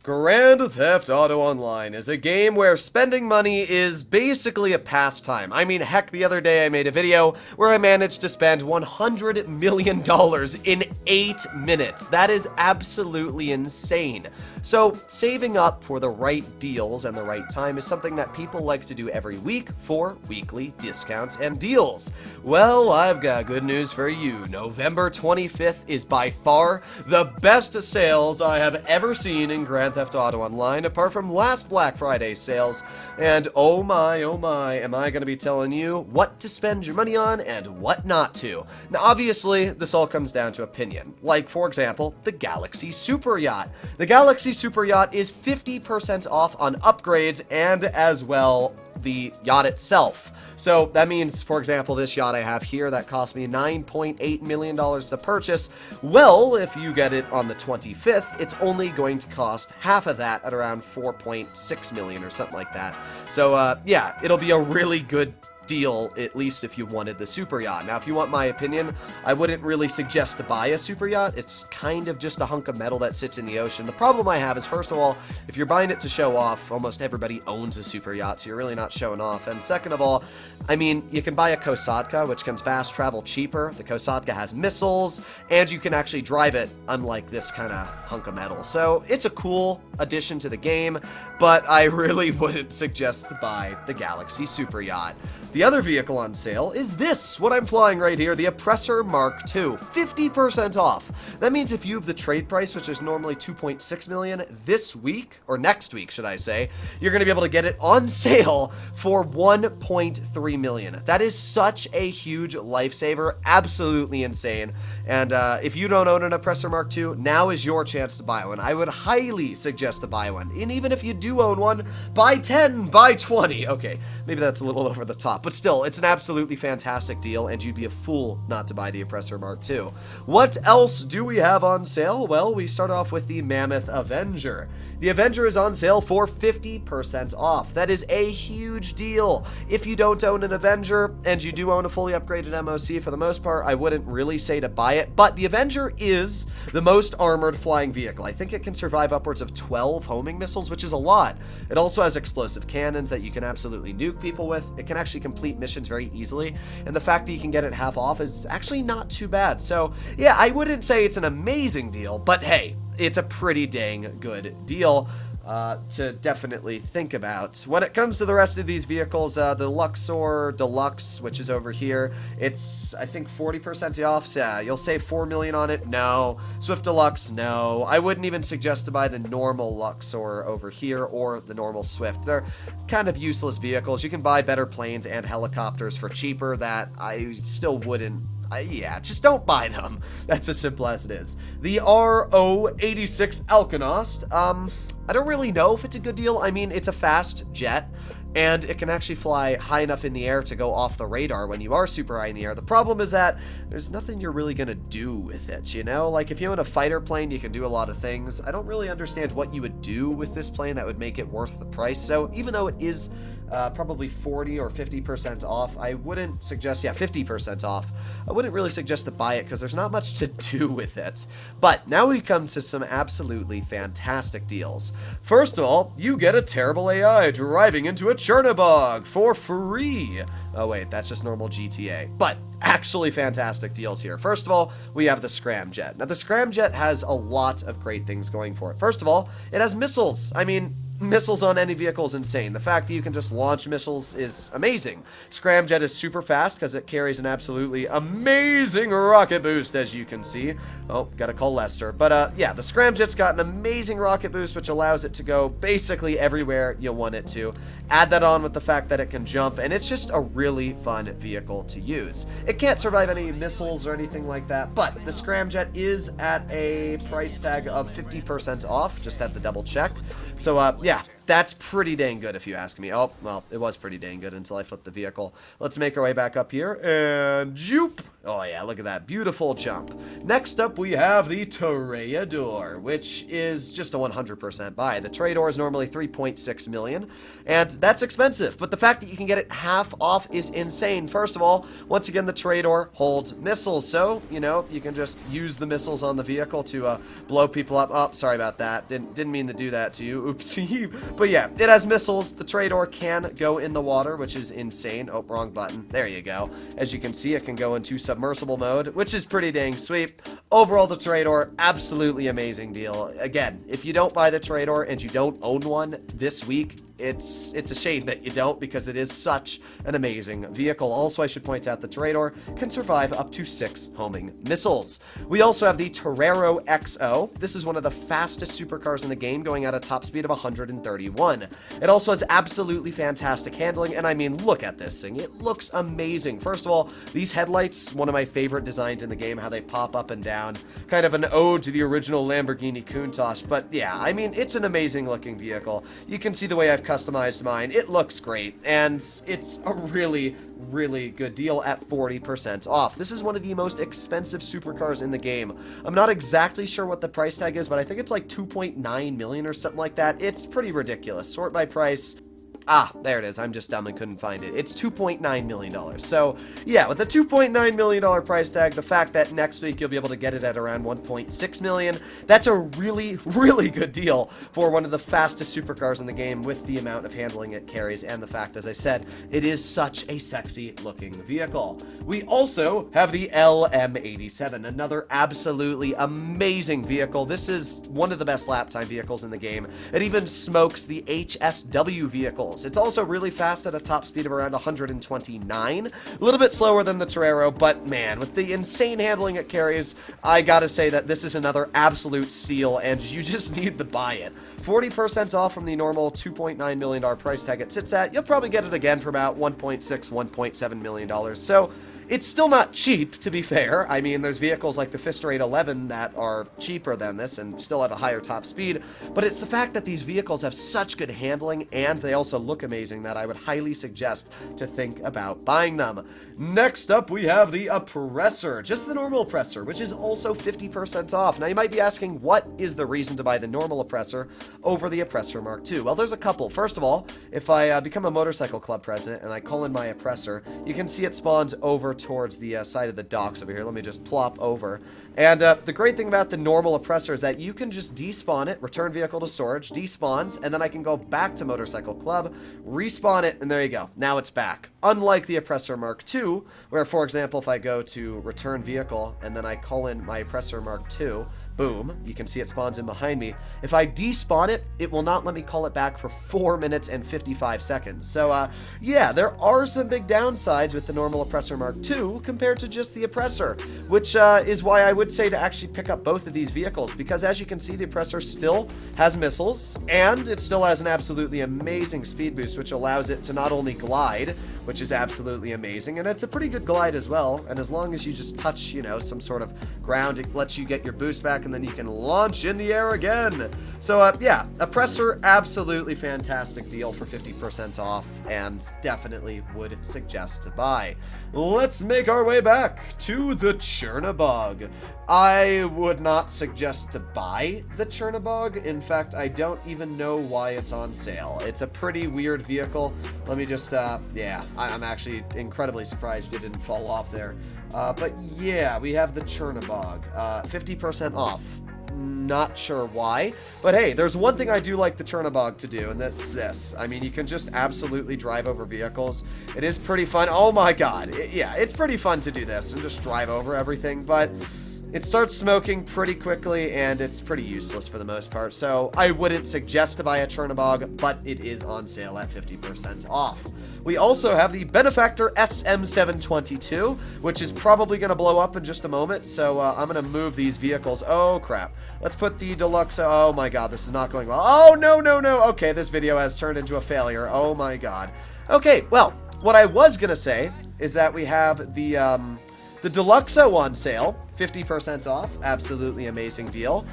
Grand Theft Auto Online is a game where spending money is basically a pastime. I mean, heck, the other day I made a video where I managed to spend $100 million in 8 minutes. That is absolutely insane. So, saving up for the right deals and the right time is something that people like to do every week for weekly discounts and deals. Well, I've got good news for you. November 25th is by far the best sales I have ever seen in Grand Theft Auto Online, apart from last Black Friday sales. And oh my, am I going to be telling you what to spend your money on and what not to. Now, obviously, this all comes down to opinion. Like, for example, the Galaxy Super Yacht. The Galaxy Super Yacht is 50% off on upgrades and as well the yacht itself. So that means, for example, this yacht I have here that cost me $9.8 million to purchase. Well, if you get it on the 25th, it's only going to cost half of that at around $4.6 million or something like that. So, yeah, it'll be a really good deal, at least if you wanted the super yacht. Now, if you want my opinion, I wouldn't really suggest to buy a super yacht. It's kind of just a hunk of metal that sits in the ocean. The problem I have is, first of all, if you're buying it to show off, almost everybody owns a super yacht, so you're really not showing off. And second of all, I mean, you can buy a Kosatka, which can fast travel cheaper. The Kosatka has missiles, and you can actually drive it, unlike this kind of hunk of metal. So it's a cool addition to the game, but I really wouldn't suggest to buy the Galaxy Super Yacht. The other vehicle on sale is this, what I'm flying right here, the Oppressor Mark II, 50% off. That means if you have the trade price, which is normally $2.6 million, this week, or next week, should I say, you're going to be able to get it on sale for $1.3 million. That is such a huge lifesaver, absolutely insane. And if you don't own an Oppressor Mark II, now is your chance to buy one. I would highly suggest to buy one. And even if you do own one, buy 10, buy 20. Okay, maybe that's a little over the top, but still, it's an absolutely fantastic deal, and you'd be a fool not to buy the Oppressor Mark II. What else do we have on sale? Well, we start off with the Mammoth Avenger. The Avenger is on sale for 50% off. That is a huge deal. If you don't own an Avenger, and you do own a fully upgraded MOC, for the most part, I wouldn't really say to buy it, but the Avenger is the most armored flying vehicle. I think it can survive upwards of 12 homing missiles, which is a lot. It also has explosive cannons that you can absolutely nuke people with. It can actually complete missions very easily, and the fact that you can get it half off is actually not too bad. So, yeah, I wouldn't say it's an amazing deal, but hey, it's a pretty dang good deal to definitely think about. When it comes to the rest of these vehicles, the Luxor Deluxe, which is over here, it's, I think, 40% off. So, yeah, you'll save $4 million on it. No. Swift Deluxe, no. I wouldn't even suggest to buy the normal Luxor over here or the normal Swift. They're kind of useless vehicles. You can buy better planes and helicopters for cheaper that I still wouldn't. Yeah, just don't buy them. That's as simple as it is. The RO-86 Alkonost, I don't really know if it's a good deal. I mean, it's a fast jet, and it can actually fly high enough in the air to go off the radar when you are super high in the air. The problem is that there's nothing you're really going to do with it, you know? Like, if you own a fighter plane, you can do a lot of things. I don't really understand what you would do with this plane that would make it worth the price. So even though it is probably 40 or 50% off, I wouldn't suggest, yeah, 50% off. I wouldn't really suggest to buy it because there's not much to do with it. But now we come to some absolutely fantastic deals. First of all, you get a terrible AI driving into a Chernobog for free. Oh wait, that's just normal GTA. But actually fantastic deals here. First of all, we have the Scramjet. Now the Scramjet has a lot of great things going for it. First of all, it has missiles. I mean, missiles on any vehicle is insane. The fact that you can just launch missiles is amazing. Scramjet is super fast because it carries an absolutely amazing rocket boost, as you can see. Oh, gotta call Lester. But yeah, the Scramjet's got an amazing rocket boost, which allows it to go basically everywhere you want it to. Add that on with the fact that it can jump, and it's just a really fun vehicle to use. It can't survive any missiles or anything like that, but the Scramjet is at a price tag of 50% off. Just had to double check. So, yeah, that's pretty dang good if you ask me. Oh, well, it was pretty dang good until I flipped the vehicle. Let's make our way back up here, and joop! Oh yeah, look at that beautiful jump. Next up, we have the Toreador, which is just a 100% buy. The Toreador is normally 3.6 million, and that's expensive, but the fact that you can get it half off is insane. First of all, once again, the Toreador holds missiles, so, you know, you can just use the missiles on the vehicle to blow people up. Oh, sorry about that. Didn't mean to do that to you. Oopsie. But yeah, it has missiles. The Toreador can go in the water, which is insane. Oh, wrong button. There you go. As you can see, it can go into submersible mode, which is pretty dang sweet. Overall, the Toreador, absolutely amazing deal. Again, if you don't buy the Toreador and you don't own one this week, it's a shame that you don't, because it is such an amazing vehicle. Also, I should point out the Toreador can survive up to 6 homing missiles. We also have the Torero XO. This is one of the fastest supercars in the game, going at a top speed of 131. It also has absolutely fantastic handling, and I mean, look at this thing. It looks amazing. First of all, these headlights, one of my favorite designs in the game, how they pop up and down. Kind of an ode to the original Lamborghini Countach, but yeah, I mean, it's an amazing looking vehicle. You can see the way I've customized mine. It looks great, and it's a really good deal at 40% off. This is one of the most expensive supercars in the game. I'm not exactly sure what the price tag is, but I think it's like 2.9 million or something like that. It's pretty ridiculous. Sort by price. Ah, there it is. I'm just dumb and couldn't find it. It's $2.9 million. So, yeah, with the $2.9 million price tag, the fact that next week you'll be able to get it at around $1.6 million, that's a really good deal for one of the fastest supercars in the game, with the amount of handling it carries and the fact, as I said, it is such a sexy looking vehicle. We also have the LM87, another absolutely amazing vehicle. This is one of the best lap time vehicles in the game. It even smokes the HSW vehicles. It's also really fast at a top speed of around 129. A little bit slower than the Torero, but man, with the insane handling it carries, I gotta say that this is another absolute steal, and you just need to buy it. 40% off from the normal $2.9 million price tag it sits at. You'll probably get it again for about $1.6, $1.7 million. So, it's still not cheap, to be fair. I mean, there's vehicles like the Fister 811 that are cheaper than this and still have a higher top speed, but it's the fact that these vehicles have such good handling and they also look amazing that I would highly suggest to think about buying them. Next up, we have the Oppressor, just the normal Oppressor, which is also 50% off. Now, you might be asking, what is the reason to buy the normal Oppressor over the Oppressor Mark II? Well, there's a couple. First of all, if I become a motorcycle club president and I call in my Oppressor, you can see it spawns over towards the side of the docks over here. Let me just plop over. And the great thing about the normal Oppressor is that you can just despawn it, return vehicle to storage, despawns, and then I can go back to Motorcycle Club, respawn it, and there you go. Now it's back. Unlike the Oppressor Mark II, where, for example, if I go to return vehicle and then I call in my Oppressor Mark II, boom, you can see it spawns in behind me. If I despawn it, it will not let me call it back for 4 minutes and 55 seconds. So, yeah, there are some big downsides with the normal Oppressor Mark II compared to just the Oppressor, which is why I would say to actually pick up both of these vehicles, because as you can see, the Oppressor still has missiles, and it still has an absolutely amazing speed boost, which allows it to not only glide, which is absolutely amazing, and it's a pretty good glide as well, and as long as you just touch, you know, some sort of ground, it lets you get your boost back, and then you can launch in the air again. So, yeah, Oppressor, absolutely fantastic deal for 50% off, and definitely would suggest to buy. Let's make our way back to the Chernobog. I would not suggest to buy the Chernobog. In fact, I don't even know why it's on sale. It's a pretty weird vehicle. Let me just, yeah, I'm actually incredibly surprised it didn't fall off there. But yeah, we have the Chernobog, 50% off. Not sure why, but hey, there's one thing I do like the Chernobog to do, and that's this. I mean, you can just absolutely drive over vehicles. It is pretty fun. Oh my god. Yeah, it's pretty fun to do this and just drive over everything, but it starts smoking pretty quickly, and it's pretty useless for the most part, so I wouldn't suggest to buy a Chernobog, but it is on sale at 50% off. We also have the Benefactor SM722, which is probably going to blow up in just a moment, so I'm going to move these vehicles. Oh, crap. Let's put the Deluxo. Oh, my God, this is not going well. Oh, no. Okay, this video has turned into a failure. Oh, my God. Okay, well, what I was going to say is that we have the Deluxo on sale, 50% off, absolutely amazing deal.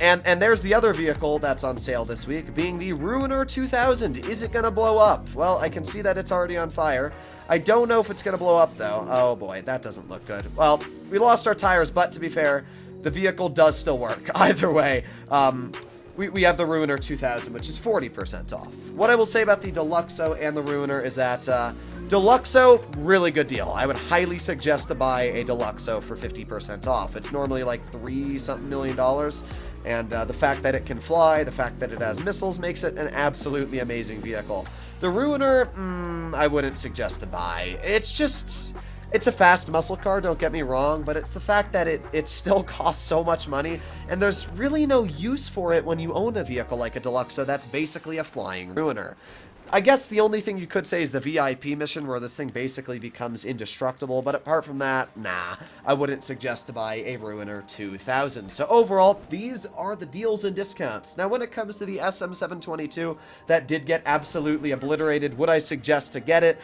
And there's the other vehicle that's on sale this week, being the Ruiner 2000. Is it gonna blow up? Well, I can see that it's already on fire. I don't know if it's gonna blow up though. Oh boy, that doesn't look good. Well, we lost our tires, but to be fair, the vehicle does still work. Either way, we have the Ruiner 2000, which is 40% off. What I will say about the Deluxo and the Ruiner is that Deluxo, really good deal. I would highly suggest to buy a Deluxo for 50% off. It's normally like $3-something million. And the fact that it can fly, the fact that it has missiles makes it an absolutely amazing vehicle. The Ruiner, I wouldn't suggest to buy. It's a fast muscle car, don't get me wrong, but it's the fact that it still costs so much money, and there's really no use for it when you own a vehicle like a Deluxo that's basically a flying Ruiner. I guess the only thing you could say is the VIP mission, where this thing basically becomes indestructible, but apart from that, nah, I wouldn't suggest to buy a Ruiner 2000. So overall, these are the deals and discounts. Now, when it comes to the SM722, that did get absolutely obliterated, would I suggest to get it?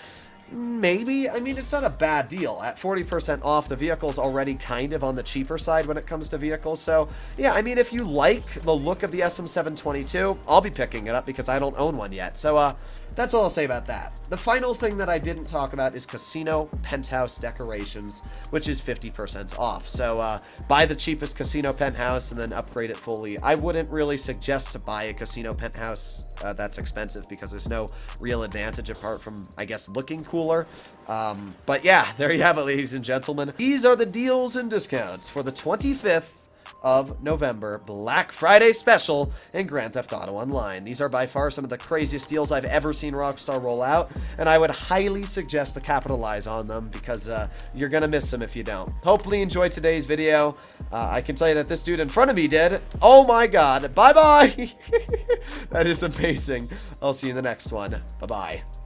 Maybe. I mean, it's not a bad deal. At 40% off, the vehicle's already kind of on the cheaper side when it comes to vehicles. So, yeah, I mean, if you like the look of the SM722, I'll be picking it up because I don't own one yet. So, that's all I'll say about that. The final thing that I didn't talk about is casino penthouse decorations, which is 50% off. So, buy the cheapest casino penthouse and then upgrade it fully. I wouldn't really suggest to buy a casino penthouse that's expensive because there's no real advantage apart from, I guess, looking cooler. But yeah, there you have it, ladies and gentlemen. These are the deals and discounts for the 25th of November Black Friday special in Grand Theft Auto Online. These are by far some of the craziest deals I've ever seen Rockstar roll out, and I would highly suggest to capitalize on them because you're gonna miss them if you don't. Hopefully you enjoyed today's video. I can tell you that this dude in front of me did. Oh my god. Bye-bye. That is amazing. I'll see you in the next one. Bye-bye.